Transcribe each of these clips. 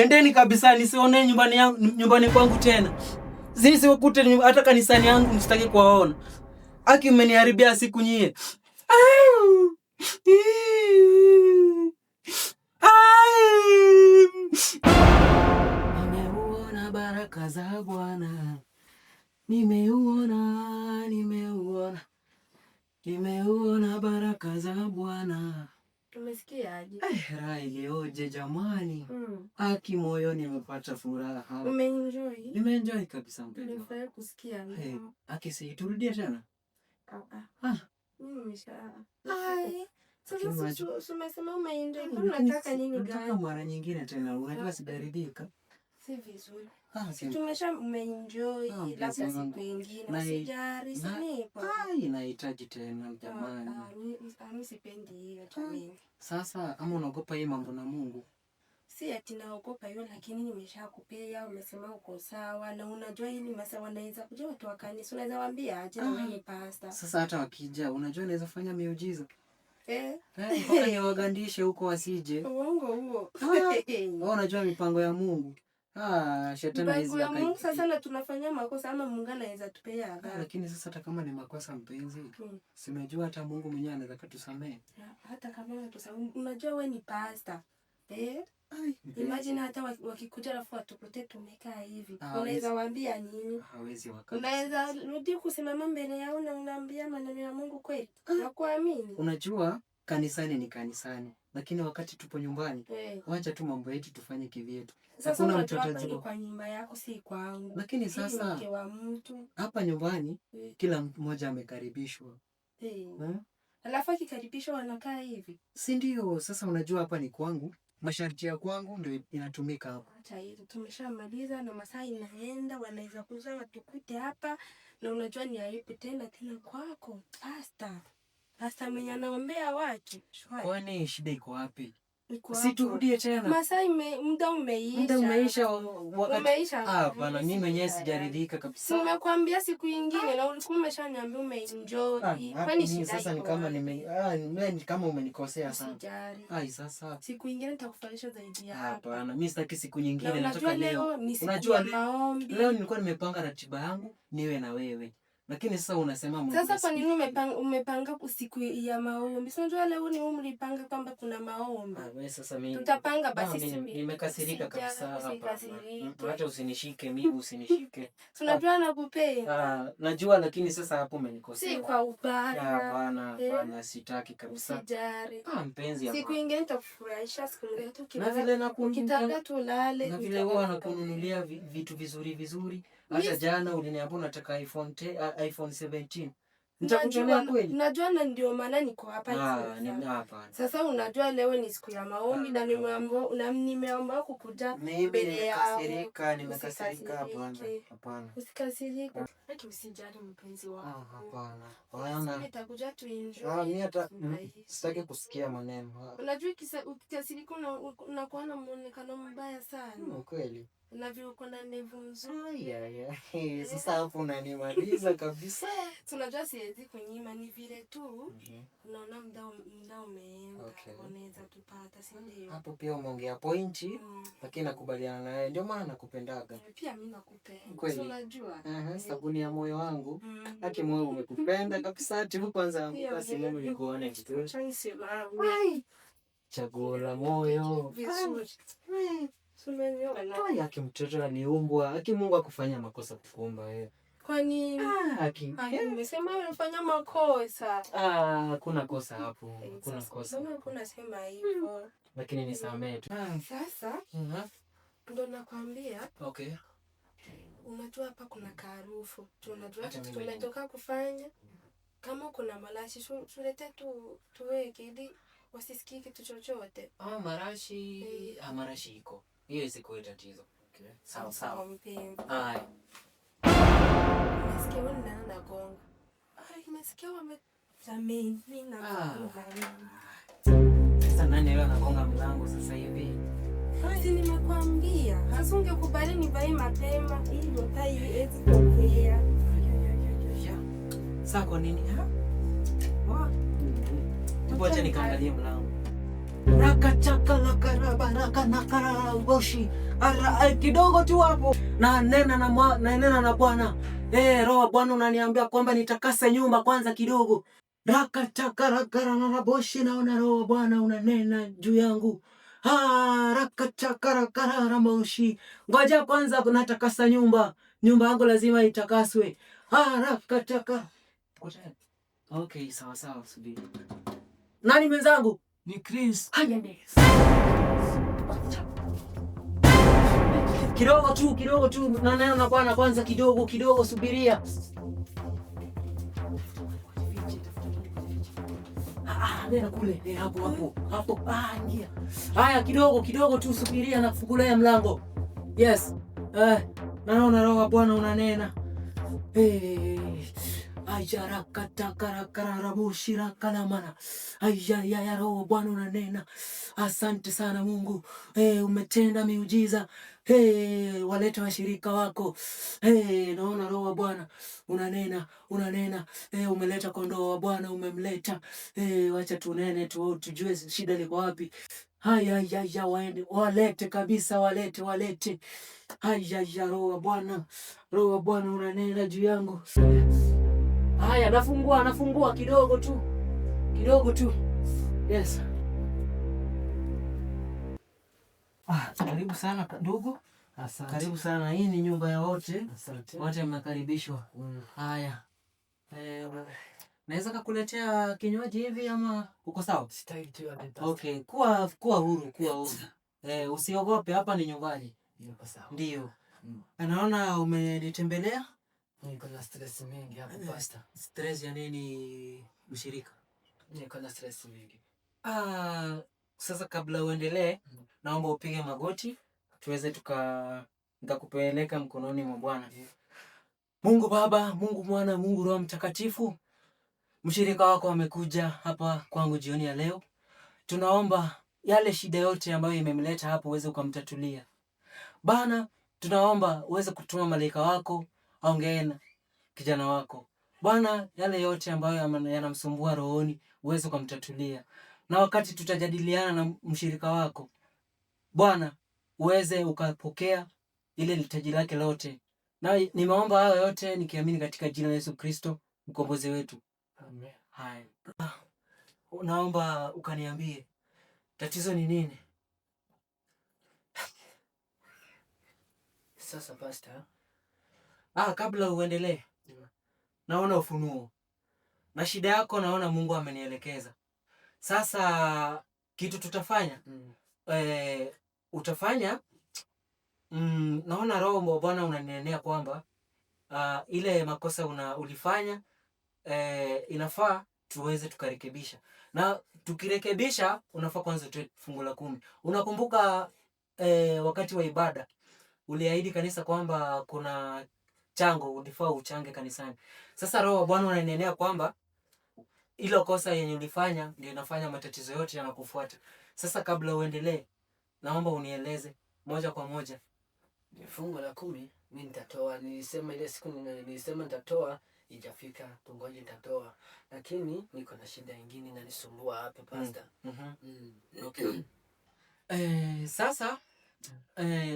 Endeni kabisa nisione nyumbani kwangu tena. Sisi wakute hata kanisani yangu msitaki kuwaona. Aki mmeniharibia siku nyie. Nimeuona baraka za Bwana. Nimeuona baraka za Bwana. Umesikia aje? Raha ilioje jamani. Aki moyoni nimepata furaha. Umeenjoy? Nimeenjoy kabisa mpendwa. Nimefurahi kusikia. Aki si turudie tena? Mimi nimesha. Sasa umesema umeenjoy. Unataka nini gani? Nataka mara nyingine tena. Unajua sijaridhika. Si vizuri. Tumesha umeenjoy. Labda siku nyingine. Usijari sinipa. Inahitaji tena jamani. Mimi sipendi hiyo jamani. Sasa ama unaogopa hii mambo na Mungu? Si ati naogopa hiyo, lakini nimeshakupea, umesema uko sawa na unajua hili masaa wanaweza kuja watu wa kanisa, unaweza waambia aje na wewe pastor. Sasa hata wakija unajua naweza fanya miujiza. Mpaka niwagandishe huko wasije. Uongo huo. Wewe unajua mipango ya Mungu. Shetani hizi ya Mungu sasa na tunafanya makosa ama Mungu anaweza tupea adhabu. Lakini sasa hata kama ni makosa mpenzi, si unajua hata Mungu mwenyewe anaweza kutusamehe. Hata kama unatusamehe, unajua wewe ni pastor. Imagine hata wakikuja alafu watukute tumekaa hivi. Unaweza waambia nini? Hawezi wakati. Unaweza rudi kusimama mbele yao na unaambia maneno ya Mungu kweli? Nakuamini. Unajua kanisani ni kanisani, lakini wakati tupo nyumbani, wacha tu mambo yetu tufanye kivyetu. Sasa kuna mtu atajua kwa nyumba yako si kwangu. Lakini sasa mke wa mtu. Hapa nyumbani kila mmoja amekaribishwa. Alafu akikaribishwa wanakaa hivi. Si ndio? Sasa unajua hapa ni kwangu. Masharti ya kwangu ndio inatumika hapa. Acha hizo tumeshamaliza na masaa inaenda, wanaweza kuza watukute hapa na unajua ni aibu tena kwako. Pastor mwenye anaombea watu. Kwani shida iko wapi? Si turudie tena. Masaa muda umeisha. Muda umeisha wakati. Bana mimi mwenyewe sijaridhika kabisa. Nimekuambia siku nyingine na ulikuwa umeshaniambia umeenjoy. Kwani shida sasa ni kama ni kama umenikosea sana. Sasa siku nyingine nitakufurahisha zaidi ya hapa. Hapana, mimi sitaki siku nyingine, nataka leo. Unajua leo nilikuwa nimepanga ratiba yangu niwe na wewe. Lakini sasa unasema sasa kwa nini umepanga siku ya maombi? Si unajua leo ni mlipanga kwamba kuna maombi. Wewe sasa mimi tutapanga basi nimekasirika kabisa hapa. Hata usinishike mimi, usinishike. Tunajua nakupenda. Najua lakini sasa hapo umenikosea. Si kwa ubaya. Hapana, sitaki kabisa. Usijari. Mpenzi hapa. Siku nyingine nitakufurahisha, siku nyingine tu na vile ukitaka tulale. Na vile wewe unakununulia vitu vizuri. Hata jana uliniambia unataka iPhone 17. Nitakuchomea kweli? Unajua na ndio maana niko hapa hapa. Sasa unajua leo ni siku ya maombi na nimeomba kukuja mbele yao. Nimekasirika hapana. Usikasirike. Hata usijali mpenzi wangu. Hapana. Nitakuja tu enjoy. Mimi hata sitaki kusikia maneno. Unajua ukikasirika unakuwa na muonekano mbaya sana. Kweli. Uko na nevu nzuri. Sasa hapo unanimaliza kabisa. Tunajua siwezi kunyima, ni vile tu unaona muda umeenda. Unaweza tupata, si ndio? Hapo pia umeongea pointi, lakini nakubaliana naye. Ndio maana nakupendaga. Pia mimi nakupenda. Unajua? Sabuni ya moyo wangu. Haki moyo umekupenda kabisa. Tibu kwanza basi Mungu nikuone kitu. Chaguo la moyo. Vizuri. Yake mtoto aliumbwa. Haki Mungu akufanya makosa kukuumba wewe. Kwani umesema unafanya makosa? Hakuna kosa hapo. Hakuna kosa. Mbona unasema hivyo? Lakini nisamehe tu. Sasa ndo nakwambia. Okay. Unajua hapa kuna harufu. Tunajua tumetoka kufanya. Kama kuna malashi tulete tuweke ili wasisikie kitu chochote. Marashi. Marashi iko. Hiyo isikuwe tatizo. Okay. Sawa. Mpenzi. Haya. Nasikia wewe nani nagonga. Nasikia jamii nagonga. Sasa nani leo anagonga mlango sasa hivi? Si nimekwambia. Hasa ungekubali nivae mapema ili utai eti tokea. Sasa kwa nini? Acha nikaangalie mlango. Rakachaka la karaba raka na karaboshi. Ara kidogo tu hapo. Na nena na Bwana. Roho Bwana unaniambia kwamba nitakase nyumba kwanza kidogo. Rakachaka rakara na boshi, naona Roho Bwana unanena juu yangu. Rakachaka rakara na boshi. Ngoja kwanza natakasa nyumba. Nyumba yangu lazima itakaswe. Rakachaka. Okay, sawa sawa, subiri. Nani mwenzangu? Ni Chris. Kidogo tu na neno na Bwana kwanza, kidogo subiria. Nenda kule, hapo. Ingia. Haya, kidogo tu subiria na kufungulia mlango. Yes. Naona Roho wa Bwana unanena. Ya Roho Bwana unanena. Asante sana Mungu. Umetenda miujiza. Waleta washirika wako. Naona Roho wa Bwana unanena. Umeleta kondoo wa Bwana, umemleta. Wacha tunene tujue shida liko wapi. Haya, waende walete kabisa, walete. Haya, Roho wa Bwana unanena juu yangu. Haya, nafungua kidogo tu. Yes. Karibu sana ndugu. Asante. Karibu sana. Hii ni nyumba ya wote. Asante. Wote mnakaribishwa. Haya. Naweza kukuletea kinywaji hivi ama uko sawa? Sitaki tu hapa. Okay, kuwa huru. Usiogope, hapa ni nyumbani. Niko sawa. Ndio. Naona umenitembelea. Niko na stress mingi hapa pastor. Stress ya nini mshirika? Niko na stress mingi. Sasa kabla uendelee, naomba upige magoti tuweze nikakupeleka mkononi mwa Bwana. Mungu Baba, Mungu Mwana, Mungu Roho Mtakatifu, mshirika wako amekuja hapa kwangu jioni ya leo. Tunaomba yale shida yote ambayo imemleta hapo uweze ukamtatulia. Bwana, tunaomba uweze kutuma malaika wako aongee na kijana wako. Bwana, yale yote ambayo yanamsumbua rohoni uweze ukamtatulia. Na wakati tutajadiliana na mshirika wako, Bwana, uweze ukapokea ile litaji lake lote. Na nimeomba hayo yote nikiamini katika jina la Yesu Kristo, mkombozi wetu. Amen. Hai. Naomba ukaniambie tatizo ni nini? Sasa pastor, Kabla uendelee. Naona ufunuo. Na shida yako naona Mungu amenielekeza. Sasa kitu tutafanya, utafanya, naona Roho wa Bwana unanenea kwamba ile makosa ulifanya, inafaa tuweze tukarekebisha. Na tukirekebisha, unafaa kwanza tuwe fungu la 10. Unakumbuka wakati wa ibada uliahidi kanisa kwamba kuna chango ulifaa uchange kanisani. Sasa Roho wa Bwana unanenea kwamba ile kosa yenye ulifanya ndio inafanya matatizo yote yanakufuata. Sasa kabla uendelee, naomba unieleze moja kwa moja. Fungu la 10 mimi nitatoa. Nilisema ile siku nilisema nitatoa, ijafika, tungoje nitatoa. Lakini niko na shida nyingine inanisumbua hapa pastor. Okay. Sasa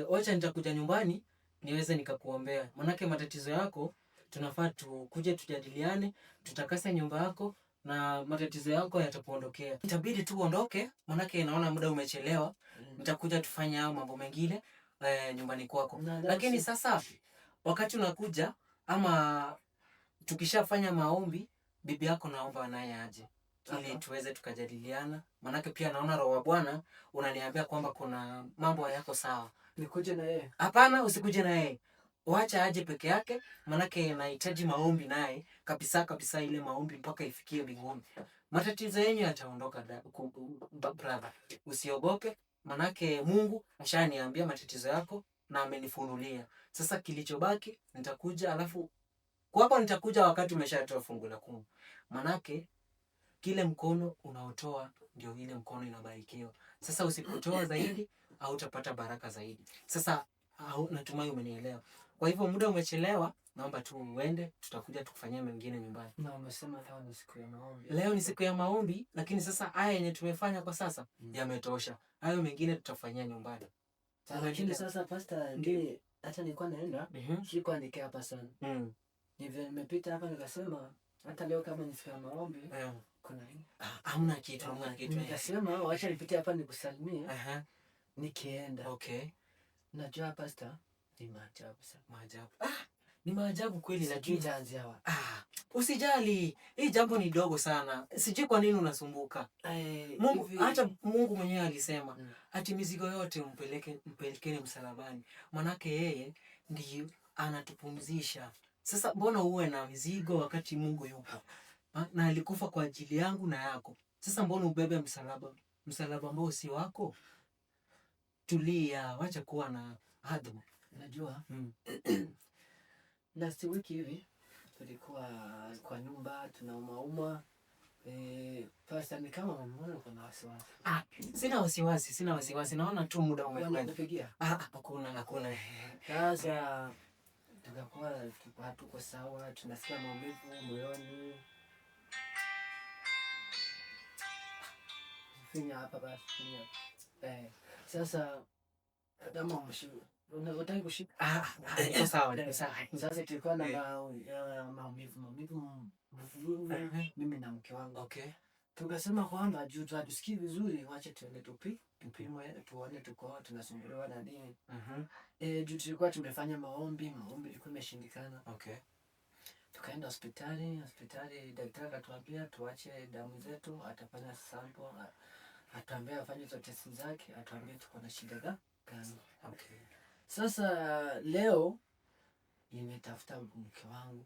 wacha nitakuja nyumbani niweze nikakuombea. Manake matatizo yako tunafaa tukuje tujadiliane, tutakase nyumba yako na matatizo yako yatakuondokea. Itabidi tu uondoke, manake naona muda umechelewa. Nitakuja tufanye hao mambo mengine nyumbani kwako. Lakini sasa wakati unakuja ama tukishafanya maombi, bibi yako naomba naye aje ili tuweze tukajadiliana. Manake pia naona Roho wa Bwana unaniambia kwamba kuna mambo yako sawa. Nikuje na yeye? Hapana, usikuje na yeye. Wacha aje peke yake, manake nahitaji maombi naye kabisa, ile maombi mpaka ifikie mbinguni. Matatizo yenyu yataondoka brother. Usiogope, manake Mungu ashaniambia matatizo yako na amenifunulia. Sasa kilichobaki nitakuja, alafu kwako nitakuja wakati umeshatoa fungu la 10. Manake kile mkono unaotoa ndio ile mkono inabarikiwa. Sasa usipotoa zaidi hautapata baraka zaidi. Sasa Natumai umenielewa. Kwa hivyo muda umechelewa, naomba tu uende, tutakuja tukufanyia mengine nyumbani. Na umesema leo ni siku ya maombi. Leo ni siku ya maombi, lakini sasa haya yenye tumefanya kwa sasa yametosha. Hayo mengine tutafanyia nyumbani. Lakini sasa pastor, ndiye hata nilikuwa naenda, sikuwa nikaa hapa sana. Nimepita hapa nikasema hata leo kama ni siku ya maombi, kuna nini? Hamna kitu. Nikasema wacha nipite hapa nikusalimie. Nikienda. Okay. Najua pastor, ni maajabu sana. Maajabu. Ni maajabu kweli, lakini itaanzia wapi? Usijali. Hii jambo ni dogo sana. Sijui kwa nini unasumbuka. Mungu, hata Mungu mwenyewe alisema, ati mizigo yote mpelekeni msalabani. Manake yeye ndiye anatupumzisha. Sasa mbona uwe na mizigo wakati Mungu yupo? Na alikufa kwa ajili yangu na yako. Sasa mbona ubebe msalaba ambao si wako? Tulia, wacha kuwa na hadhi. Unajua? Last week hivi tulikuwa kwa nyumba tunauma. Pastor ni kama mbona kuna wasiwasi. Sina wasiwasi. Naona tu muda umekwenda. Unapigia? Hakuna. Sasa tukakuwa hatuko sawa, tunasikia maumivu moyoni. Finya hapa basi. Sasa kama unataka kushika Iko sawa. Sasa tulikuwa na maumivu mimi na mke wangu. Okay. Tukasema kwamba juu tusikii vizuri, wacha tuende tupimwe tuone tuko tunasumbuliwa na nini. Juu tulikuwa tumefanya maombi ilikuwa imeshindikana. Okay. Tukaenda hospitali, daktari akatuambia tuache damu zetu, atafanya sample, atuambia afanye hizo test zake, atuambia tuko na shida gani. Okay. Sasa leo nimetafuta mke wangu.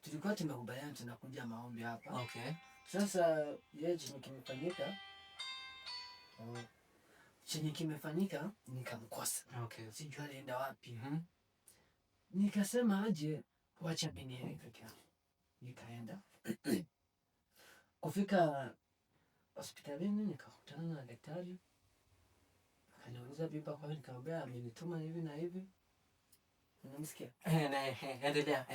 Tulikuwa tumekubaliana tunakuja maombi hapa. Okay. Sasa yeye chenye kimefanyika nikamkosa. Okay. Sijui alienda wapi. Nikasema aje wacha mimi niende peke yangu. Nikaenda. Kufika hospitalini nikakutana na daktari. Akaniuliza bipa kwa nini, nikamwambia amenituma hivi na hivi. Unamsikia? Endelea.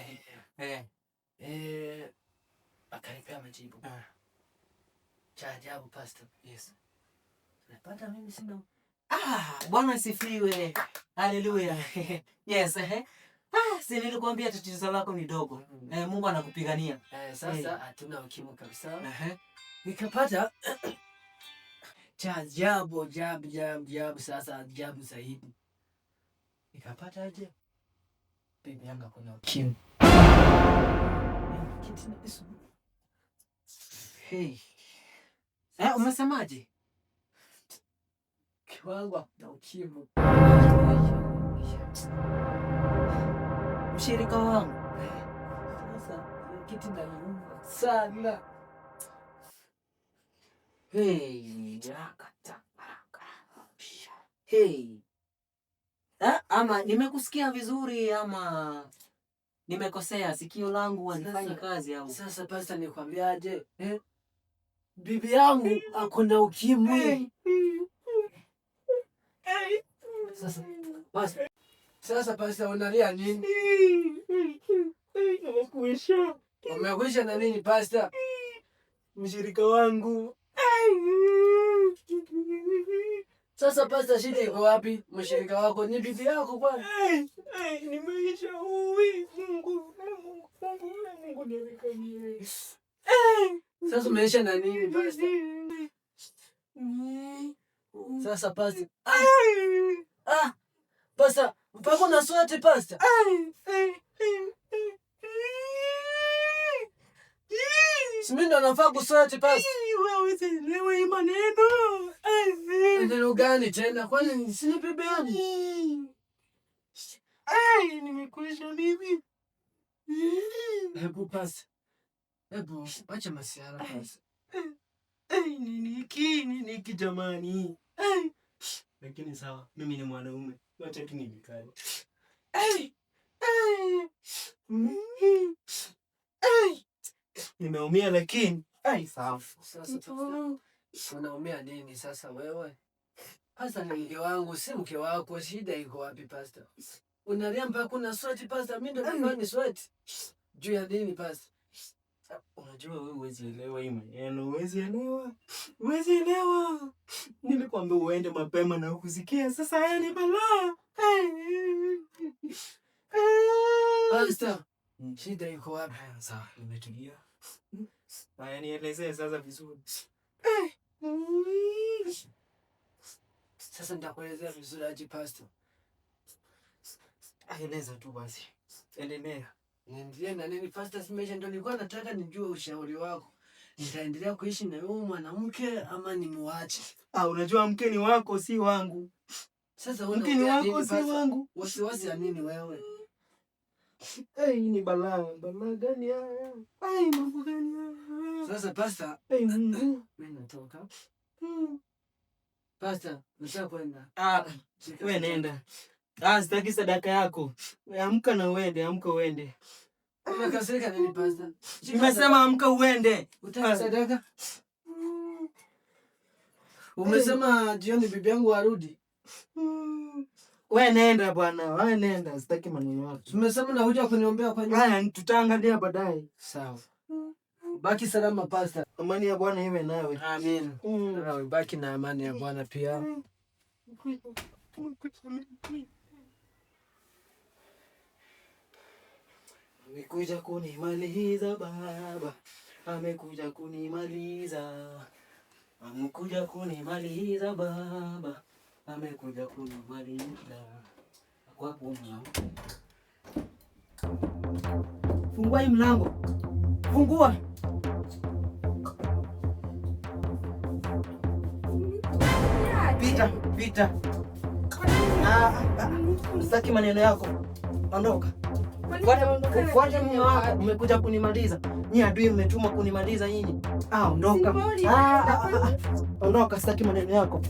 Akanipea majibu. Cha ajabu pastor. Yes. Napata mimi sina. Bwana asifiwe. Haleluya. Yes, si nilikwambia tatizo lako ni dogo. Mungu anakupigania. Sasa hatuna ukimwi kabisa. Nikapata cha ajabu sasa ajabu zaidi. Nikapata aje? Bibi yangu kuna ukimwi. Umesemaje? Kiwango na ukimwi. Mshirika wangu. Sasa kitu ndaniuma sana. Ama nimekusikia vizuri ama nimekosea? Sikio langu halifanye kazi au? Sasa pastor nikwambiaje? Bibi yangu akona ukimwi. Sasa pastor unalia nini? Umekwisha na nini pastor? Mshirika wangu. Sasa pastor shida iko wapi? Mshirika wako ni bibi yako kwani? Nimeisha Mungu nirekebie. Sasa umeisha na nini pastor? Sasa pastor. Pastor, mpaka na swati pastor. Mimi ndo nafaa kuswati pastor. Wewe usielewe hii maneno. Neno gani tena? Kwani sina bibi yangu? Nimekwisha bibi. Hebu pastor. Hebu acha masiara pastor. Nini jamani? Lakini sawa, mimi ni mwanaume. Wacha tu nibikane. Nimeumia lakini sawa. Sasa unaumia nini sasa wewe? Pastor ni mke wangu, si mke wako. Shida iko wapi pastor? Unalia mpaka kuna sweat pastor. Mimi ndo nafanya ni sweat. Juu ya nini pastor? Unajua wewe huwezi elewa hii maneno, huwezi elewa. Nilikwambia uende mapema na ukusikia. Sasa haya ni balaa. Pastor, shida iko wapi? Sawa, nimetulia. Haya nielezee sasa vizuri. Sasa nitakuelezea vizuri aje pastor. Eleza tu basi. Endelea. Niendelee na nini pastor? Simesha ndo nilikuwa nataka nijue ushauri wako. Nitaendelea kuishi na huyu mwanamke ama nimuache? Unajua mke ni wako si wangu. Sasa mke ni wako si wangu. Wasiwasi ya nini wewe? Ni balaa gani haya? Mambo gani haya? Sasa pastor, Mungu. mimi natoka. Pastor, nataka kwenda. Wewe nenda. Sitaki sadaka yako. Amka na uende, amka uende. Unakasirika nini pastor? Nimesema amka uende. Utaki sadaka? Umesema jioni bibi yangu arudi. Wewe nenda bwana, wewe nenda, sitaki maneno yako. Umesema unakuja kuniombea kwa nyumba. Tutaangalia baadaye. Sawa. Baki salama pastor. Amani ya Bwana iwe nawe. Amen. Nawe baki na amani ya Bwana pia. Amekuja kunimaliza baba. Amekuja kunimaliza. Amekuja kunimaliza baba. Amekuja kunimaliza. Kwa kunya. Fungua hii mlango. Fungua. Pita. Sitaki maneno yako. Ondoka. Fuata mume wako. Umekuja kunimaliza. Ni adui mmetuma kunimaliza nyinyi. Ondoka. Ondoka, sitaki maneno yako.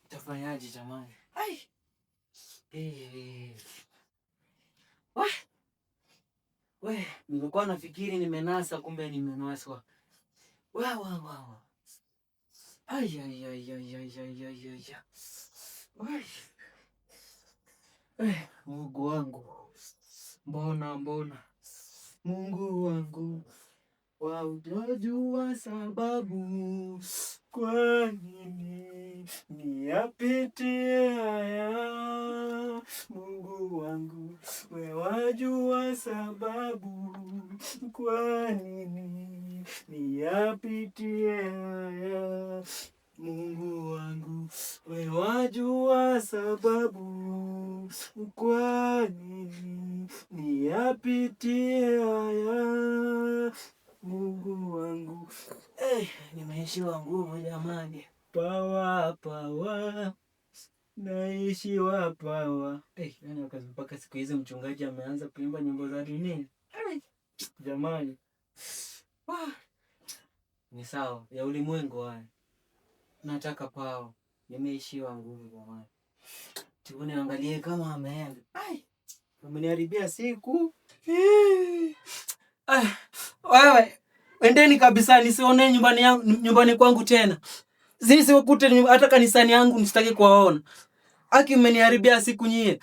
Tafanyaje jamani? Nilikuwa nafikiri nimenasa, kumbe nimenaswa. Mungu wangu. Mbona Mungu wangu. Waujajua sababu kwa nini niyapitie haya. Mungu wangu, wewe wajua sababu kwa nini niyapitie haya. Mungu wangu, wewe wajua sababu kwa nini niyapitie haya. Mungu wangu. Nimeishiwa nguvu jamani. Pawa. Naishiwa pawa. Yani mpaka siku hizi mchungaji ameanza kuimba nyimbo za dunia. Jamani. Ni sawa, ya ulimwengu haya. Nataka pawa. Nimeishiwa nguvu jamani. Tuone angalie kama ameenda. Ameniharibia siku. Wewe endeni kabisa, nisione nyumbani kwangu tena. Sisi wakute hata kanisani yangu msitaki kuwaona. Aki mmeniharibia siku nyie.